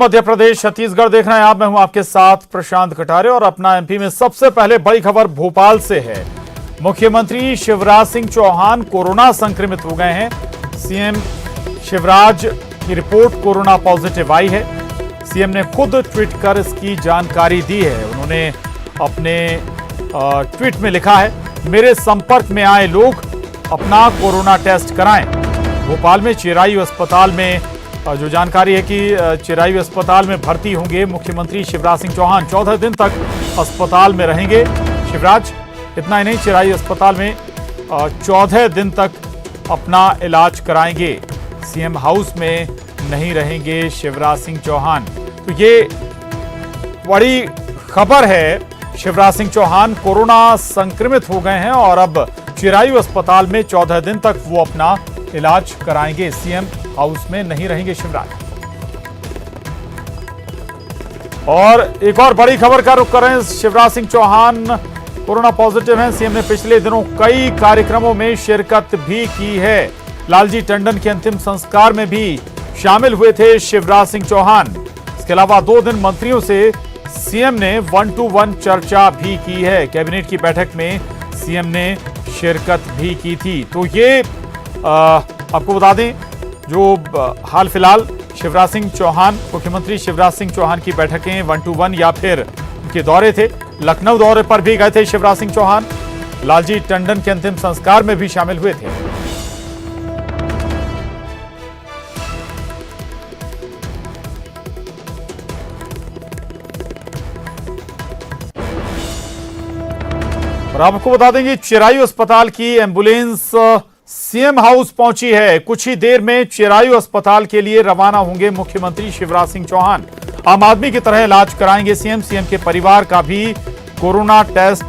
मध्य प्रदेश छत्तीसगढ़ देख रहे हैं आप। मैं हूं आपके साथ प्रशांत कटारे और अपना एमपी में सबसे पहले बड़ी खबर भोपाल से है। मुख्यमंत्री शिवराज सिंह चौहान कोरोना संक्रमित हो गए हैं। सीएम शिवराज की रिपोर्ट कोरोना पॉजिटिव आई है। सीएम ने खुद ट्वीट कर इसकी जानकारी दी है। उन्होंने अपने ट्वीट में लिखा है, मेरे संपर्क में आए लोग अपना कोरोना टेस्ट कराएं। भोपाल में चिरायु अस्पताल में जो जानकारी है कि चिरायु अस्पताल में भर्ती होंगे मुख्यमंत्री शिवराज सिंह चौहान। 14 दिन तक अस्पताल में रहेंगे शिवराज। इतना ही नहीं, चिरायु अस्पताल में 14 दिन तक अपना इलाज कराएंगे। सीएम हाउस में नहीं रहेंगे शिवराज सिंह चौहान। तो ये बड़ी खबर है। शिवराज सिंह चौहान कोरोना संक्रमित हो गए हैं और अब चिरायु अस्पताल में 14 दिन तक वो अपना इलाज कराएंगे। सीएम हाउस में नहीं रहेंगे शिवराज। और एक और बड़ी खबर का रुख कर रहे हैं। शिवराज सिंह चौहान कोरोना पॉजिटिव हैं। सीएम ने पिछले दिनों कई कार्यक्रमों में शिरकत भी की है। लालजी टंडन के अंतिम संस्कार में भी शामिल हुए थे शिवराज सिंह चौहान। इसके अलावा 2 दिन मंत्रियों से सीएम ने 1-to-1 चर्चा भी की है। कैबिनेट की बैठक में सीएम ने शिरकत भी की थी। तो ये आपको बता दें, जो हाल फिलहाल शिवराज सिंह चौहान, मुख्यमंत्री शिवराज सिंह चौहान की बैठकें 1-to-1 या फिर उनके दौरे थे। लखनऊ दौरे पर भी गए थे शिवराज सिंह चौहान। लालजी टंडन के अंतिम संस्कार में भी शामिल हुए थे। और आपको बता देंगे, चिरायु अस्पताल की एम्बुलेंस सीएम हाउस पहुंची है। कुछ ही देर में चिरायु अस्पताल के लिए रवाना होंगे मुख्यमंत्री शिवराज सिंह चौहान। आम आदमी की तरह इलाज कराएंगे सीएम। सीएम के परिवार का भी कोरोना टेस्ट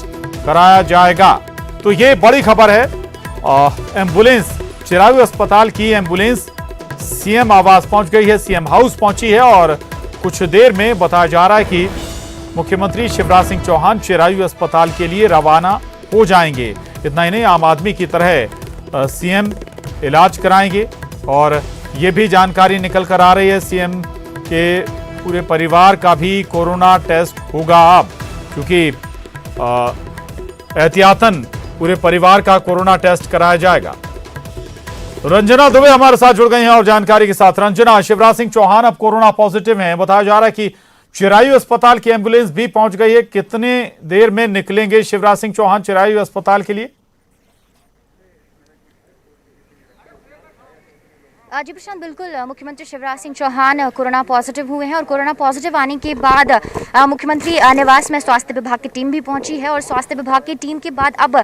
कराया जाएगा। तो ये बड़ी खबर है। एम्बुलेंस, चिरायु अस्पताल की एम्बुलेंस सीएम आवास पहुंच गई है, सीएम हाउस पहुंची है और कुछ देर में बताया जा रहा है कि मुख्यमंत्री शिवराज सिंह चौहान चिरायु अस्पताल के लिए रवाना हो जाएंगे। इतना ही नहीं, आम आदमी की तरह सीएम इलाज कराएंगे। और यह भी जानकारी निकल कर आ रही है, सीएम के पूरे परिवार का भी कोरोना टेस्ट होगा अब, क्योंकि एहतियातन पूरे परिवार का कोरोना टेस्ट कराया जाएगा। रंजना दुबे हमारे साथ जुड़ गई हैं और जानकारी के साथ। रंजना, शिवराज सिंह चौहान अब कोरोना पॉजिटिव हैं। बताया जा रहा है कि चिरायु अस्पताल की एम्बुलेंस भी पहुंच गई है। कितने देर में निकलेंगे शिवराज सिंह चौहान चिरायु अस्पताल के लिए? जी प्रशांत, बिल्कुल मुख्यमंत्री शिवराज सिंह चौहान कोरोना पॉजिटिव हुए हैं और कोरोना पॉजिटिव आने के बाद मुख्यमंत्री निवास में स्वास्थ्य विभाग की टीम भी पहुंची है। और स्वास्थ्य विभाग की टीम के बाद अब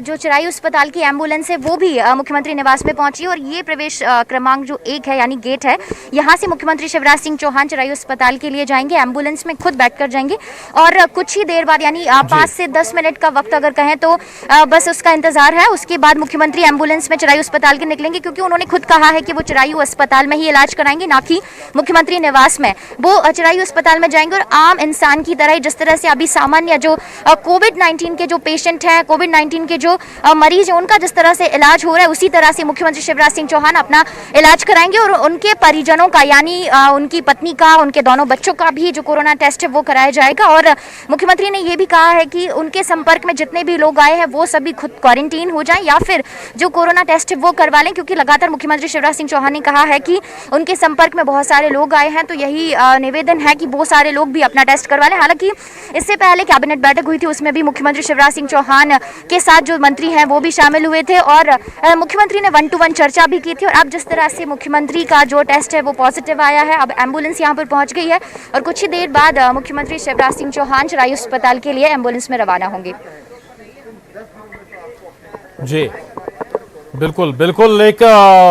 जो चिरायु अस्पताल की एम्बुलेंस है वो भी मुख्यमंत्री निवास में पहुंची है। और ये प्रवेश क्रमांक जो 1 है, यानी गेट है, यहाँ से मुख्यमंत्री शिवराज सिंह चौहान चिरायु अस्पताल के लिए जाएंगे। एम्बुलेंस में खुद बैठ कर जाएंगे और कुछ ही देर बाद, यानी 5 से 10 मिनट का वक्त अगर कहें तो बस उसका इंतजार है। उसके बाद मुख्यमंत्री एम्बुलेंस में चिरायु अस्पताल के निकलेंगे, क्योंकि उन्होंने खुद कहा है कि वो चिरायु अस्पताल में ही इलाज कराएंगे, ना कि मुख्यमंत्री निवास में। वो चिरायु अस्पताल में जाएंगे और आम इंसान की तरह, जिस तरह से अभी सामान्य जो कोविड-19 के जो पेशेंट हैं, कोविड-19 के जो मरीज हैं, उनका जिस तरह से इलाज हो रहा है, उसी तरह से मुख्यमंत्री शिवराज सिंह चौहान अपना इलाज कराएंगे। और उनके परिजनों का, यानी उनकी पत्नी का, उनके दोनों बच्चों का भी जो कोरोना टेस्ट है वो कराया जाएगा। और मुख्यमंत्री ने यह भी कहा है कि उनके संपर्क में जितने भी लोग आए हैं वो सभी खुद क्वारंटीन हो जाएं या फिर जो कोरोना टेस्ट है वो करवा लें, क्योंकि लगातार मुख्यमंत्री शिवराज सिंह चौहान ने कहा है कि उनके संपर्क में बहुत सारे लोग आए हैं। तो यही निवेदन है कि वो सारे लोग भी अपना टेस्ट करवा लें। हालांकि इससे पहले कैबिनेट बैठक हुई थी, उसमें भी मुख्यमंत्री शिवराज सिंह चौहान के साथ जो मंत्री हैं वो भी शामिल हुए थे और मुख्यमंत्री ने 1-to-1 चर्चा भी की थी। और अब जिस तरह से मुख्यमंत्री का जो टेस्ट है वो पॉजिटिव आया है, अब एम्बुलेंस यहाँ पर पहुंच गई है और कुछ ही देर बाद मुख्यमंत्री शिवराज सिंह चौहान चिरायु अस्पताल के लिए एम्बुलेंस में रवाना होंगे। जी बिल्कुल बिल्कुल। एक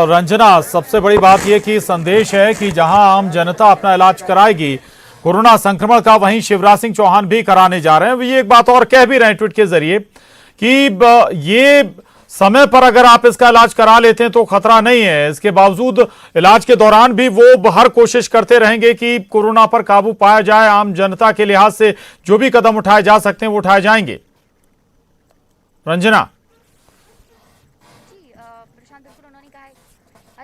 रंजना, सबसे बड़ी बात यह कि संदेश है कि जहां आम जनता अपना इलाज कराएगी कोरोना संक्रमण का, वहीं शिवराज सिंह चौहान भी कराने जा रहे हैं। ये एक बात और कह भी रहे हैं ट्वीट के जरिए कि ये समय पर अगर आप इसका इलाज करा लेते हैं तो खतरा नहीं है। इसके बावजूद इलाज के दौरान भी वो हर कोशिश करते रहेंगे कि कोरोना पर काबू पाया जाए। आम जनता के लिहाज से जो भी कदम उठाए जा सकते हैं वो उठाए जाएंगे। रंजना, प्रशांत, बिल्कुल उन्होंने कहा है।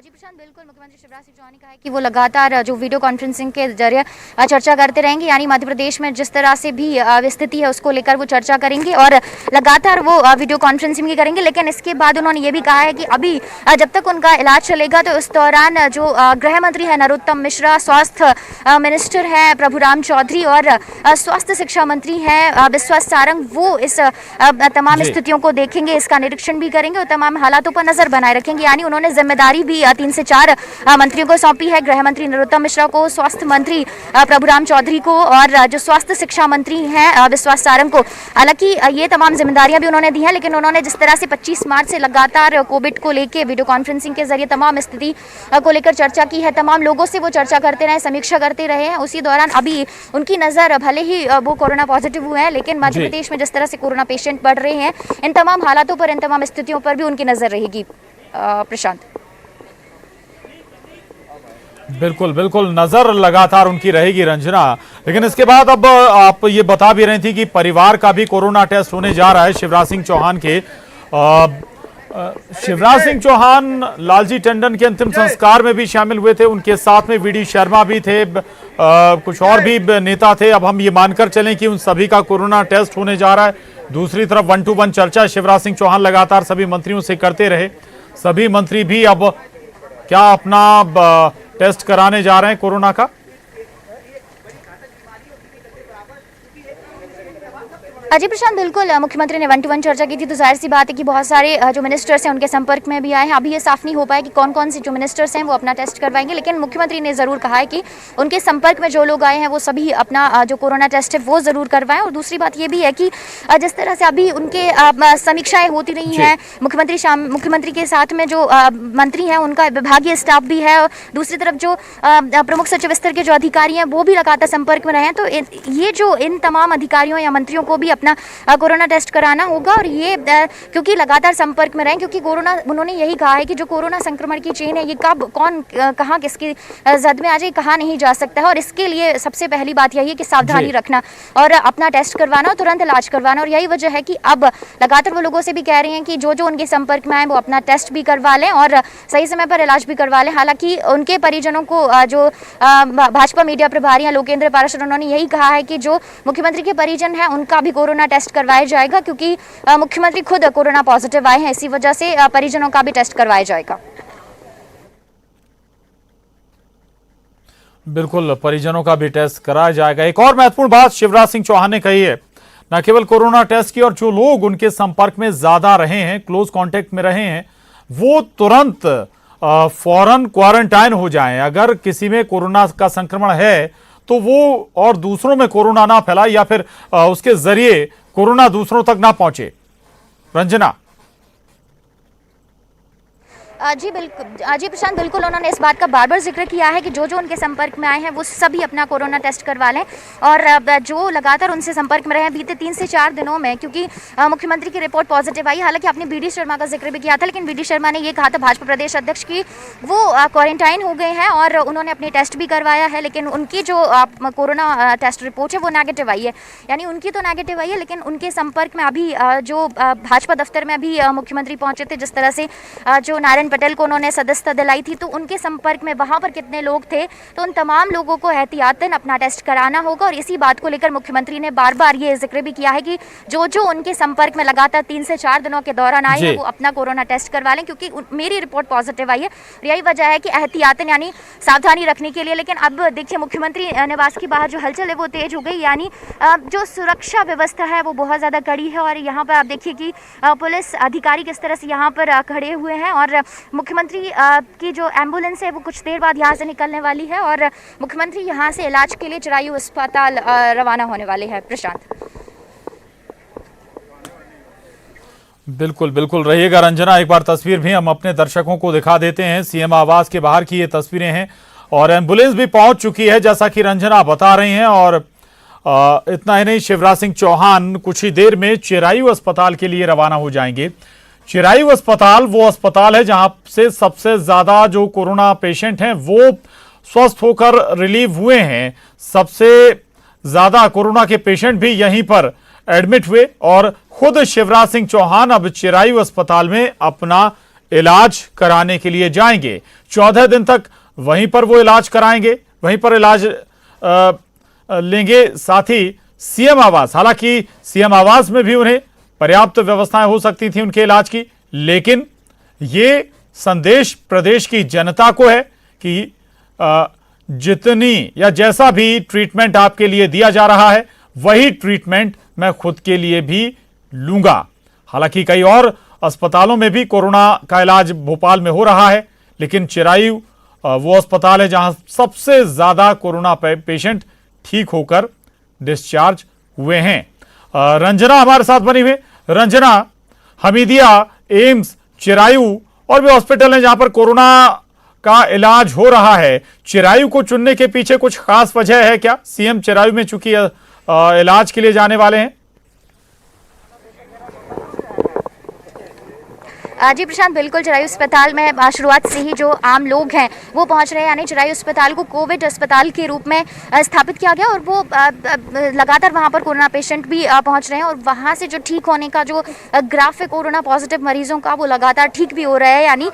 जी प्रशांत, बिल्कुल मुख्यमंत्री शिवराज शिवराज सिंह चौहान ने कहा है कि वो लगातार जो वीडियो कॉन्फ्रेंसिंग के जरिए चर्चा करते रहेंगे, यानी मध्य प्रदेश में जिस तरह से भी स्थिति है उसको लेकर वो चर्चा करेंगे और लगातार वो वीडियो कॉन्फ्रेंसिंग भी करेंगे। लेकिन इसके बाद उन्होंने ये भी कहा है कि अभी जब तक उनका इलाज चलेगा तो उस दौरान जो गृह मंत्री है नरोत्तम मिश्रा, स्वास्थ्य मिनिस्टर है प्रभुराम चौधरी और स्वास्थ्य शिक्षा मंत्री हैं विश्वास सारंग, वो इस तमाम स्थितियों को देखेंगे, इसका निरीक्षण भी करेंगे और तमाम हालातों पर नजर बनाए रखेंगे। यानी उन्होंने जिम्मेदारी भी 3 से 4 मंत्रियों को सौंपी है, गृह मंत्री नरोत्तम मिश्रा को, स्वास्थ्य मंत्री प्रभुराम चौधरी को और जो स्वास्थ्य शिक्षा मंत्री हैं विश्वास सारंग को। हालांकि ये तमाम जिम्मेदारियां भी उन्होंने दी हैं, लेकिन उन्होंने जिस तरह से 25 मार्च से लगातार कोविड को लेकर वीडियो कॉन्फ्रेंसिंग के जरिए तमाम स्थिति को लेकर चर्चा की है, तमाम लोगों से वो चर्चा करते रहे, समीक्षा करते रहे हैं। उसी दौरान अभी उनकी नज़र भले ही वो कोरोना पॉजिटिव हुए हैं, लेकिन मध्य प्रदेश में जिस तरह से कोरोना पेशेंट बढ़ रहे हैं, इन तमाम हालातों पर, इन तमाम स्थितियों पर भी उनकी नज़र रहेगी। प्रशांत। बिल्कुल बिल्कुल, नजर लगातार उनकी रहेगी रंजना। लेकिन इसके बाद अब आप ये बता भी रही थी कि परिवार का भी कोरोना टेस्ट होने जा रहा है शिवराज सिंह चौहान के। शिवराज सिंह चौहान लालजी टंडन के अंतिम संस्कार में भी शामिल हुए थे, उनके साथ में वी.डी. शर्मा भी थे, कुछ और भी नेता थे। अब हम ये मानकर चलें कि उन सभी का कोरोना टेस्ट होने जा रहा है। दूसरी तरफ 1-to-1 चर्चा शिवराज सिंह चौहान लगातार सभी मंत्रियों से करते रहे। सभी मंत्री भी अब क्या अपना टेस्ट कराने जा रहे हैं कोरोना का? अजय प्रशांत, बिल्कुल मुख्यमंत्री ने 1-to-1 चर्चा की थी, तो जाहिर सी बात है कि बहुत सारे जो मिनिस्टर्स हैं उनके संपर्क में भी आए हैं। अभी ये साफ नहीं हो पाया कि कौन कौन से जो मिनिस्टर्स हैं वो अपना टेस्ट करवाएंगे, लेकिन मुख्यमंत्री ने ज़रूर कहा है कि उनके संपर्क में जो लोग आए हैं वो सभी अपना जो कोरोना टेस्ट है वो ज़रूर करवाएं। और दूसरी बात ये भी है कि जिस तरह से अभी उनके समीक्षाएँ होती रही हैं, मुख्यमंत्री के साथ में जो मंत्री हैं उनका विभागीय स्टाफ भी है, दूसरी तरफ जो प्रमुख सचिव स्तर के जो अधिकारी हैं वो भी लगातार संपर्क में रहे हैं। तो ये जो इन तमाम अधिकारियों या मंत्रियों को भी अपना कोरोना टेस्ट कराना होगा, और ये क्योंकि लगातार संपर्क में रहें, क्योंकि कोरोना, उन्होंने यही कहा है कि जो कोरोना संक्रमण की चेन है ये कब कौन कहाँ किसकी जद में आ जाए कहा नहीं जा सकता है। और इसके लिए सबसे पहली बात यही है कि सावधानी रखना और अपना टेस्ट करवाना और तुरंत इलाज करवाना। और यही वजह है कि अब लगातार वो लोगों से भी कह रहे हैं कि जो जो उनके संपर्क में आए वो अपना टेस्ट भी करवा लें और सही समय पर इलाज भी करवा लें। हालांकि उनके परिजनों को जो भाजपा मीडिया प्रभारी हैं लोकेंद्र पाराशर, उन्होंने यही कहा है कि जो मुख्यमंत्री के परिजन हैं उनका भी कोरोना टेस्ट करवाया जाएगा, क्योंकि मुख्यमंत्री खुद कोरोना पॉजिटिव आए हैं, इसी वजह से परिजनों का भी टेस्ट करवाया जाएगा। बिल्कुल, परिजनों का भी टेस्ट कराया जाएगा। एक और महत्वपूर्ण बात शिवराज सिंह चौहान ने कही है, न केवल कोरोना टेस्ट की, और जो लोग उनके संपर्क में ज्यादा रहे हैं, क्लोज कांटेक्ट में रहे हैं, वो तुरंत फौरन क्वारंटाइन हो जाएं। अगर किसी में कोरोना का संक्रमण है तो वो और दूसरों में कोरोना ना फैलाए या फिर उसके जरिए कोरोना दूसरों तक ना पहुंचे। रंजना। जी बिल्कुल, जी प्रशांत, बिल्कुल उन्होंने इस बात का बार बार जिक्र किया है कि जो जो उनके संपर्क में आए हैं वो सभी अपना कोरोना टेस्ट करवा लें। और जो लगातार उनसे संपर्क में रहे हैं बीते 3 से 4 दिनों में, क्योंकि मुख्यमंत्री की रिपोर्ट पॉजिटिव आई, हालांकि आपने वी.डी. शर्मा का जिक्र भी किया था, लेकिन वी.डी. शर्मा ने ये कहा था, भाजपा प्रदेश अध्यक्ष, की वो क्वारंटाइन हो गए हैं और उन्होंने अपने टेस्ट भी करवाया है, लेकिन उनकी जो कोरोना टेस्ट रिपोर्ट है वो नेगेटिव आई है। यानी उनकी तो नेगेटिव आई है, लेकिन उनके संपर्क में अभी जो भाजपा दफ्तर में अभी मुख्यमंत्री पहुंचे थे, जिस तरह से जो नारायण पटेल को उन्होंने सदस्यता दिलाई थी, तो उनके संपर्क में वहां पर कितने लोग थे, तो उन तमाम लोगों को एहतियातन अपना टेस्ट कराना होगा। और इसी बात को लेकर मुख्यमंत्री ने बार बार ये जिक्र भी किया है कि जो जो उनके संपर्क में लगातार 3 से 4 दिनों के दौरान आए हैं वो अपना कोरोना टेस्ट करवा लें, क्योंकि मेरी रिपोर्ट पॉजिटिव आई है। यही वजह है कि एहतियातन यानी सावधानी रखने के लिए। लेकिन अब देखिए, मुख्यमंत्री निवास के बाहर जो हलचल है वो तेज हो गई, यानी जो सुरक्षा व्यवस्था है वो बहुत ज़्यादा कड़ी है। और यहाँ पर आप देखिए कि पुलिस अधिकारी किस तरह से यहाँ पर खड़े हुए हैं, और मुख्यमंत्री की जो एम्बुलेंस है वो कुछ देर बाद यहाँ से निकलने वाली है और मुख्यमंत्री यहाँ से इलाज के लिए चिरायु अस्पताल रवाना होने वाले हैं। प्रशांत। बिल्कुल बिल्कुल रहिएगा रंजना। एक बार तस्वीर भी हम अपने दर्शकों को दिखा देते हैं। सीएम आवास के बाहर की ये तस्वीरें हैं और एम्बुलेंस भी पहुंच चुकी है, जैसा कि रंजना बता रही हैं। और इतना ही नहीं, शिवराज सिंह चौहान कुछ ही देर में चिरायु अस्पताल के लिए रवाना हो जाएंगे। चिरायु अस्पताल वो अस्पताल है जहां से सबसे ज्यादा जो कोरोना पेशेंट हैं वो स्वस्थ होकर रिलीव हुए हैं। सबसे ज्यादा कोरोना के पेशेंट भी यहीं पर एडमिट हुए और खुद शिवराज सिंह चौहान अब चिरायु अस्पताल में अपना इलाज कराने के लिए जाएंगे। 14 दिन तक वहीं पर वो इलाज कराएंगे, वहीं पर इलाज लेंगे। साथ ही सीएम आवास, हालांकि सीएम आवास में भी उन्हें पर्याप्त व्यवस्थाएं हो सकती थी उनके इलाज की, लेकिन ये संदेश प्रदेश की जनता को है कि जितनी या जैसा भी ट्रीटमेंट आपके लिए दिया जा रहा है वही ट्रीटमेंट मैं खुद के लिए भी लूंगा। हालांकि कई और अस्पतालों में भी कोरोना का इलाज भोपाल में हो रहा है, लेकिन चिरायु वो अस्पताल है जहां सबसे ज्यादा कोरोना पेशेंट ठीक होकर डिस्चार्ज हुए हैं। रंजना हमारे साथ बनी हुई। रंजना, हमीदिया, एम्स, चिरायु और भी हॉस्पिटल हैं जहां पर कोरोना का इलाज हो रहा है। चिरायु को चुनने के पीछे कुछ खास वजह है क्या? सीएम चिरायु में चूंकि इलाज के लिए जाने वाले हैं। जी प्रशांत, बिल्कुल चिरायु अस्पताल में शुरुआत से ही जो आम लोग हैं वो पहुंच रहे हैं, यानी चिरायु अस्पताल को कोविड अस्पताल के रूप में स्थापित किया गया और वो लगातार वहां पर कोरोना पेशेंट भी पहुंच रहे हैं और वहां से जो ठीक होने का जो ग्राफ है कोरोना पॉजिटिव मरीजों का वो लगातार ठीक भी हो रहा है। यानी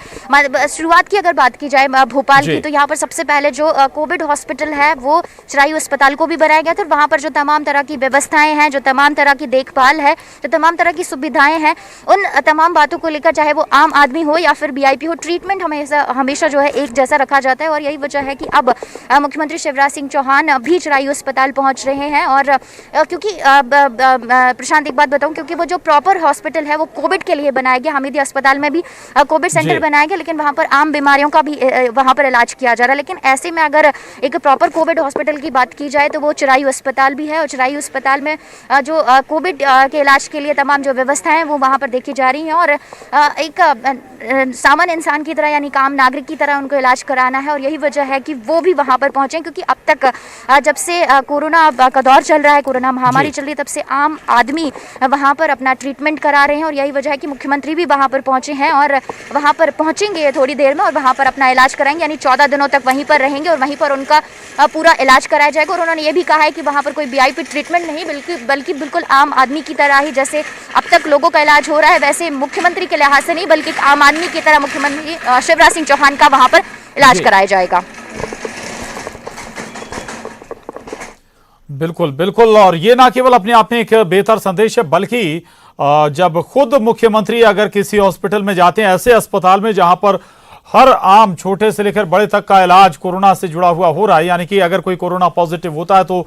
शुरुआत की अगर बात की जाए भोपाल की, तो यहाँ पर सबसे पहले जो कोविड हॉस्पिटल है वो चिरायु अस्पताल को भी बनाया गया था और वहाँ पर जो तमाम तरह की व्यवस्थाएं हैं, जो तमाम तरह की देखभाल है, जो तमाम तरह की सुविधाएं हैं, उन तमाम बातों को लेकर चाहे वो आम आदमी हो या फिर वीआईपी हो, ट्रीटमेंट हमेशा जो है एक जैसा रखा जाता है। और यही वजह है कि अब मुख्यमंत्री शिवराज सिंह चौहान भी चिरायु अस्पताल पहुंच रहे हैं। और क्योंकि प्रशांत एक बात बताऊं, क्योंकि वो जो प्रॉपर हॉस्पिटल है वो कोविड के लिए बनाया गया, हमीदिया अस्पताल में भी कोविड सेंटर बनाया गया, लेकिन वहाँ पर आम बीमारियों का भी वहाँ पर इलाज किया जा रहा है। लेकिन ऐसे में अगर एक प्रॉपर कोविड हॉस्पिटल की बात की जाए तो वो चिरायु अस्पताल भी है और चिरायु अस्पताल में जो कोविड के इलाज के लिए तमाम जो व्यवस्थाएं हैं वो वहाँ पर देखी जा रही हैं और एक सामान्य इंसान की तरह यानी आम नागरिक की तरह उनको इलाज कराना है। और यही वजह है कि वो भी वहाँ पर पहुँचे, क्योंकि अब तक जब से कोरोना का दौर चल रहा है, कोरोना महामारी चल रही है, तब से आम आदमी वहाँ पर अपना ट्रीटमेंट करा रहे हैं और यही वजह है कि मुख्यमंत्री भी वहाँ पर पहुँचे हैं और वहाँ पर पहुँचेंगे थोड़ी देर में और वहाँ पर अपना इलाज कराएंगे, यानी 14 दिनों तक वहीं पर रहेंगे और वहीं पर उनका पूरा इलाज कराया जाएगा। और उन्होंने ये भी कहा है कि वहाँ पर कोई वीआईपी ट्रीटमेंट नहीं, बल्कि बिल्कुल आम आदमी की तरह ही जैसे अब तक लोगों का इलाज हो रहा है वैसे मुख्यमंत्री के लिहाज से नहीं, बल्कि आम आदमी की तरह मुख्यमंत्री शिवराज सिंह चौहान का वहां पर इलाज कराया जाएगा। बिल्कुल बिल्कुल, और ये ना केवल अपने आप में एक बेहतर संदेश है, बल्कि जब खुद मुख्यमंत्री अगर किसी हॉस्पिटल में जाते हैं, ऐसे अस्पताल में जहां पर हर आम छोटे से लेकर बड़े तक का इलाज कोरोना से जुड़ा हुआ हो रहा है, यानी कि अगर कोई कोरोना पॉजिटिव होता है तो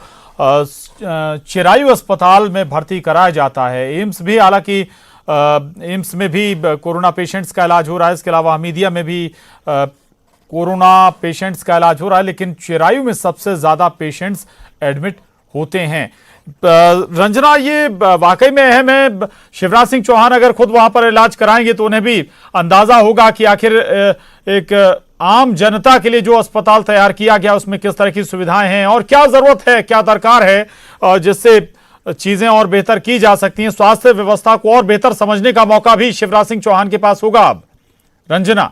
चिरायु अस्पताल में भर्ती कराया जाता है। एम्स भी, हालांकि एम्स में भी कोरोना पेशेंट्स का इलाज हो रहा है, इसके अलावा हमीदिया में भी कोरोना पेशेंट्स का इलाज हो रहा है, लेकिन चिरायु में सबसे ज्यादा पेशेंट्स एडमिट होते हैं। रंजना, ये वाकई में अहम है। शिवराज सिंह चौहान अगर खुद वहां पर इलाज कराएंगे तो उन्हें भी अंदाजा होगा कि आखिर एक आम जनता के लिए जो अस्पताल तैयार किया गया उसमें किस तरह की सुविधाएं हैं और क्या जरूरत है, क्या दरकार है, जिससे चीजें और बेहतर की जा सकती हैं। स्वास्थ्य व्यवस्था को और बेहतर समझने का मौका भी शिवराज सिंह चौहान के पास होगा अब। रंजना।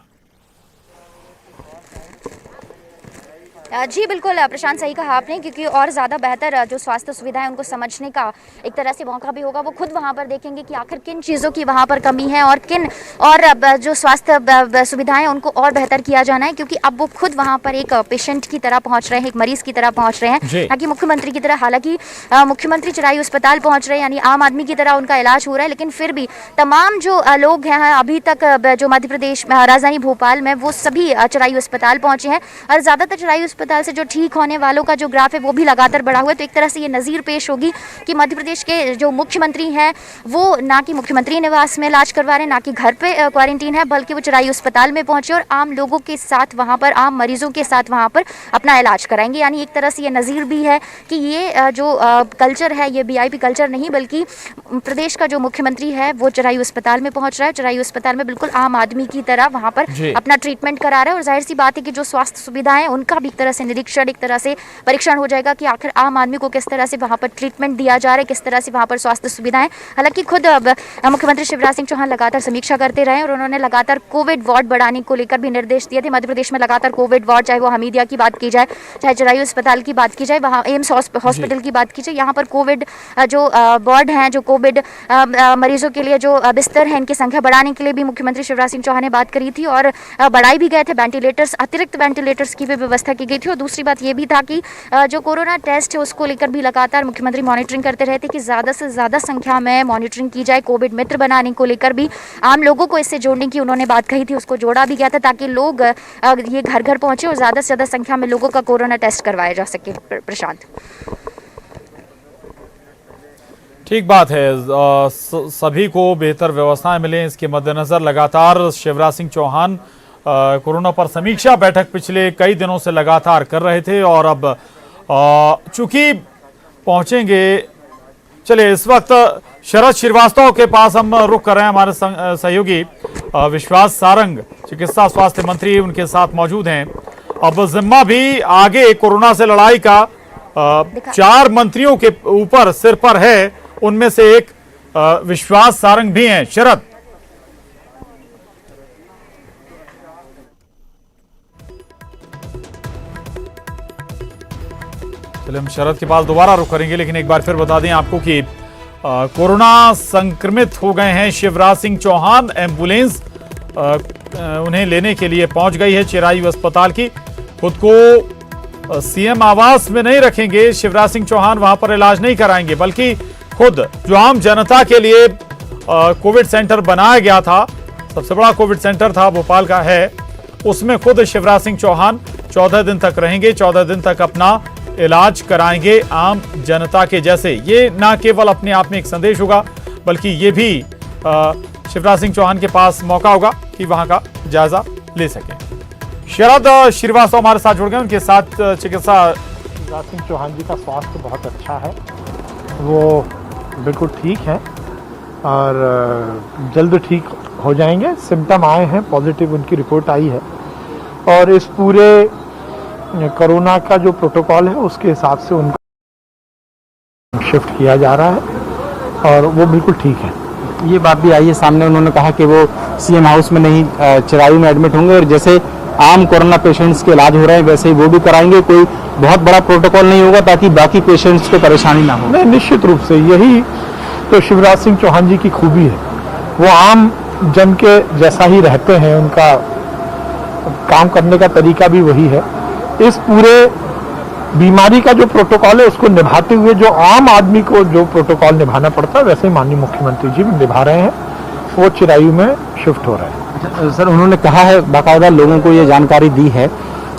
जी बिल्कुल प्रशांत, सही कहा आपने, क्योंकि और ज़्यादा बेहतर जो स्वास्थ्य सुविधाएं उनको समझने का एक तरह से मौका भी होगा। वो खुद वहां पर देखेंगे कि आखिर किन चीज़ों की वहां पर कमी है और किन और जो स्वास्थ्य सुविधाएं उनको और बेहतर किया जाना है, क्योंकि अब वो खुद वहां पर एक पेशेंट की तरह पहुंच रहे हैं, एक मरीज की तरह पहुंच रहे हैं, ना कि मुख्यमंत्री की तरह। हालांकि मुख्यमंत्री चिरायु अस्पताल पहुंच रहे हैं, यानी आम आदमी की तरह उनका इलाज हो रहा है, लेकिन फिर भी तमाम जो लोग हैं अभी तक जो मध्य प्रदेश राजधानी भोपाल में वो सभी चिरायु अस्पताल पहुंचे हैं और ज़्यादातर चिरायु अस्पताल से जो ठीक होने वालों का जो ग्राफ है वो भी लगातार बढ़ा हुआ है। तो एक तरह से ये नज़ीर पेश होगी कि मध्य प्रदेश के जो मुख्यमंत्री हैं वो ना कि मुख्यमंत्री निवास में इलाज करवा रहे हैं, ना कि घर पे क्वारंटीन है, बल्कि वो चिरायु अस्पताल में पहुंचे और आम लोगों के साथ वहाँ पर, आम मरीजों के साथ वहाँ पर अपना इलाज कराएंगे। यानी एक तरह से ये नज़ीर भी है कि ये जो कल्चर है ये वीआईपी कल्चर नहीं, बल्कि प्रदेश का जो मुख्यमंत्री है वो चिरायु अस्पताल में पहुँच रहा है, चिरायु अस्पताल में बिल्कुल आम आदमी की तरह वहाँ पर अपना ट्रीटमेंट करा रहा है। और जाहिर सी बात है कि जो स्वास्थ्य सुविधाएं उनका भी एक तरह तरह से निरीक्षण, एक तरह से परीक्षण हो जाएगा कि आखिर आम आदमी को किस तरह से वहाँ पर ट्रीटमेंट दिया जा रहा है, किस तरह से वहाँ पर स्वास्थ्य सुविधाएं। हालांकि खुद मुख्यमंत्री शिवराज सिंह चौहान लगातार समीक्षा करते रहे और उन्होंने लगातार कोविड वार्ड बढ़ाने को लेकर भी निर्देश दिए थे। मध्य प्रदेश में लगातार कोविड वार्ड, चाहे वो हमीदिया की बात की जाए, चाहे जरायु अस्पताल की बात की जाए, वहाँ एम्स हॉस्पिटल की बात की जाए, यहाँ पर कोविड जो वार्ड हैं, जो कोविड मरीजों के लिए जो बिस्तर हैं, इनकी संख्या बढ़ाने के लिए भी मुख्यमंत्री शिवराज सिंह चौहान ने बात करी थी और बढ़ाई भी गए थे। वेंटिलेटर्स, अतिरिक्त वेंटिलेटर्स की भी व्यवस्था की गई थी। और दूसरी बात ये भी था कि जो कोरोना टेस्ट है उसको लेकर भी लगातार मुख्यमंत्री मॉनिटरिंग करते रहे थे कि ज़्यादा से ज़्यादा संख्या में मॉनिटरिंग की जाए। कोविड मित्र बनाने को लेकर भी आम लोगों को इससे जोड़ने की उन्होंने बात कही थी, उसको जोड़ा भी गया था ताकि लोग ये घर घर पहुंचे और ज़्यादा से ज़्यादा संख्या में लोगों का कोरोना टेस्ट करवाया जा सके। प्रशांत, ठीक बात है। सभी को बेहतर व्यवस्थाएं मिलें, इसके मद्देनजर लगातार शिवराज सिंह चौहान कोरोना पर समीक्षा बैठक पिछले कई दिनों से लगातार कर रहे थे और अब चूंकि पहुंचेंगे, चलिए इस वक्त शरद श्रीवास्तव के पास हम रुक कर रहे हैं। हमारे सहयोगी विश्वास सारंग, चिकित्सा स्वास्थ्य मंत्री, उनके साथ मौजूद हैं। अब जिम्मा भी आगे कोरोना से लड़ाई का 4 मंत्रियों के ऊपर सिर पर है, उनमें से एक विश्वास सारंग भी हैं। शरद, चलिए हम शरद के पास दोबारा रुक करेंगे, लेकिन एक बार फिर बता दें आपको कि कोरोना संक्रमित हो गए हैं शिवराज सिंह चौहान। एम्बुलेंस उन्हें लेने के लिए पहुंच गई है चिरायु अस्पताल की। खुद को सीएम आवास में नहीं रखेंगे शिवराज सिंह चौहान, वहां पर इलाज नहीं कराएंगे, बल्कि खुद जो आम जनता के लिए कोविड सेंटर बनाया गया था, सबसे बड़ा कोविड सेंटर था भोपाल का है, उसमें खुद शिवराज सिंह चौहान 14 दिन तक रहेंगे, 14 दिन तक अपना इलाज कराएंगे आम जनता के जैसे। ये ना केवल अपने आप में एक संदेश होगा, बल्कि ये भी शिवराज सिंह चौहान के पास मौका होगा कि वहां का जायजा ले सकें। शरद श्रीवास्तव हमारे साथ जुड़ गए, उनके साथ चिकित्सा। शिवराज सिंह चौहान जी का स्वास्थ्य बहुत अच्छा है, वो बिल्कुल ठीक है और जल्द ठीक हो जाएंगे। सिम्टम आए हैं, पॉजिटिव उनकी रिपोर्ट आई है और इस पूरे कोरोना का जो प्रोटोकॉल है उसके हिसाब से उनको शिफ्ट किया जा रहा है और वो बिल्कुल ठीक है। ये बात भी आई है सामने, उन्होंने कहा कि वो सीएम हाउस में नहीं चिरायु में एडमिट होंगे और जैसे आम कोरोना पेशेंट्स के इलाज हो रहे हैं वैसे ही वो भी कराएंगे। कोई बहुत बड़ा प्रोटोकॉल नहीं होगा ताकि बाकी पेशेंट्स को परेशानी ना हो। नहीं, निश्चित रूप से यही तो शिवराज सिंह चौहान जी की खूबी है, वो आम जन के जैसा ही रहते हैं, उनका काम करने का तरीका भी वही है। इस पूरे बीमारी का जो प्रोटोकॉल है उसको निभाते हुए जो आम आदमी को जो प्रोटोकॉल निभाना पड़ता है वैसे माननीय मुख्यमंत्री जी निभा रहे हैं, वो चिरायु में शिफ्ट हो रहे हैं। सर, उन्होंने कहा है, बाकायदा लोगों को ये जानकारी दी है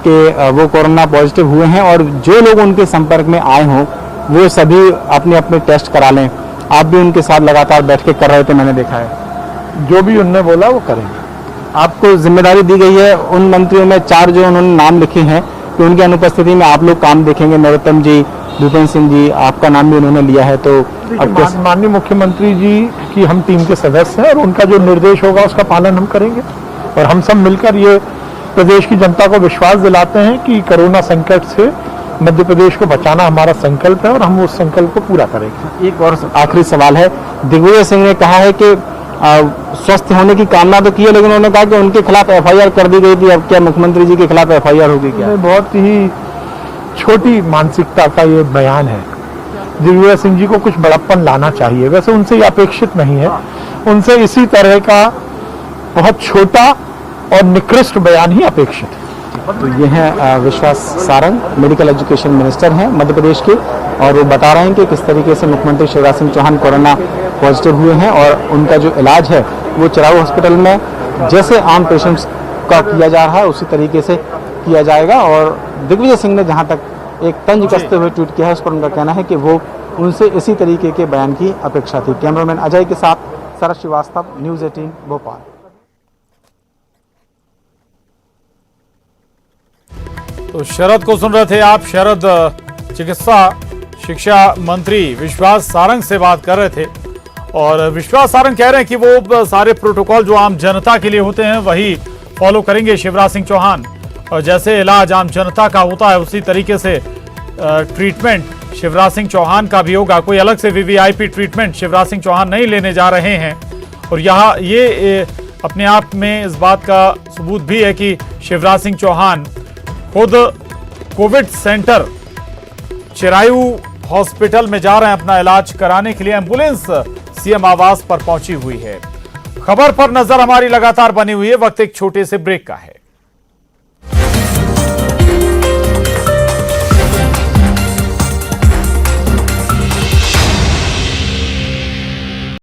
कि वो कोरोना पॉजिटिव हुए हैं और जो लोग उनके संपर्क में आए हों वो सभी अपने अपने टेस्ट करा लें। आप भी उनके साथ लगातार बैठ के कर रहे थे, मैंने देखा है। जो भी उनने बोला वो करेंगे। आपको जिम्मेदारी दी गई है, उन मंत्रियों में 4 जो उन्होंने नाम लिखे हैं कि उनकी अनुपस्थिति में आप लोग काम देखेंगे। नरोत्तम जी, भूपेंद्र सिंह जी, आपका नाम भी उन्होंने लिया है, तो माननीय मुख्यमंत्री जी की हम टीम के सदस्य हैं और उनका जो निर्देश होगा उसका पालन हम करेंगे और हम सब मिलकर ये प्रदेश की जनता को विश्वास दिलाते हैं कि कोरोना संकट से मध्य प्रदेश को बचाना हमारा संकल्प है और हम उस संकल्प को पूरा करेंगे। एक और आखिरी सवाल है, दिग्विजय सिंह ने कहा है कि स्वस्थ होने की कामना तो की है, लेकिन उन्होंने कहा कि उनके खिलाफ एफआईआर कर दी गई थी। अब क्या मुख्यमंत्री जी के खिलाफ एफआईआर होगी क्या? बहुत ही छोटी मानसिकता का ये बयान है। दिग्विजय सिंह जी को कुछ बड़प्पन लाना चाहिए, वैसे उनसे ये अपेक्षित नहीं है। उनसे इसी तरह का बहुत छोटा और निकृष्ट बयान ही अपेक्षित है। तो ये हैं विश्वास सारंग, मेडिकल एजुकेशन मिनिस्टर हैं मध्य प्रदेश के, और वो बता रहे हैं कि किस तरीके से मुख्यमंत्री शिवराज सिंह चौहान कोरोना पॉजिटिव हुए हैं और उनका जो इलाज है वो चिरायु हॉस्पिटल में जैसे आम पेशेंट्स का किया जा रहा है उसी तरीके से किया जाएगा। और दिग्विजय सिंह ने जहां तक एक तंज कसते हुए ट्वीट किया है, उस पर उनका कहना है कि वो उनसे इसी तरीके के बयान की अपेक्षा थी। कैमरामैन अजय के साथ शरद श्रीवास्तव, न्यूज़ 18 भोपाल। तो शरद को सुन रहे थे आप। शरद चिकित्सा शिक्षा मंत्री विश्वास सारंग से बात कर रहे थे और विश्वास सारंग कह रहे हैं कि वो सारे प्रोटोकॉल जो आम जनता के लिए होते हैं वही फॉलो करेंगे शिवराज सिंह चौहान। और जैसे इलाज आम जनता का होता है उसी तरीके से ट्रीटमेंट शिवराज सिंह चौहान का भी होगा। कोई अलग से वीवीआईपी ट्रीटमेंट शिवराज सिंह चौहान नहीं लेने जा रहे हैं। और यहाँ ये अपने आप में इस बात का सबूत भी है कि शिवराज सिंह चौहान खुद कोविड सेंटर चिरायू हॉस्पिटल में जा रहे हैं अपना इलाज कराने के लिए। एम्बुलेंस सीएम आवास पर पहुंची हुई है। खबर पर नजर हमारी लगातार बनी हुई है। वक्त एक छोटे से ब्रेक का है।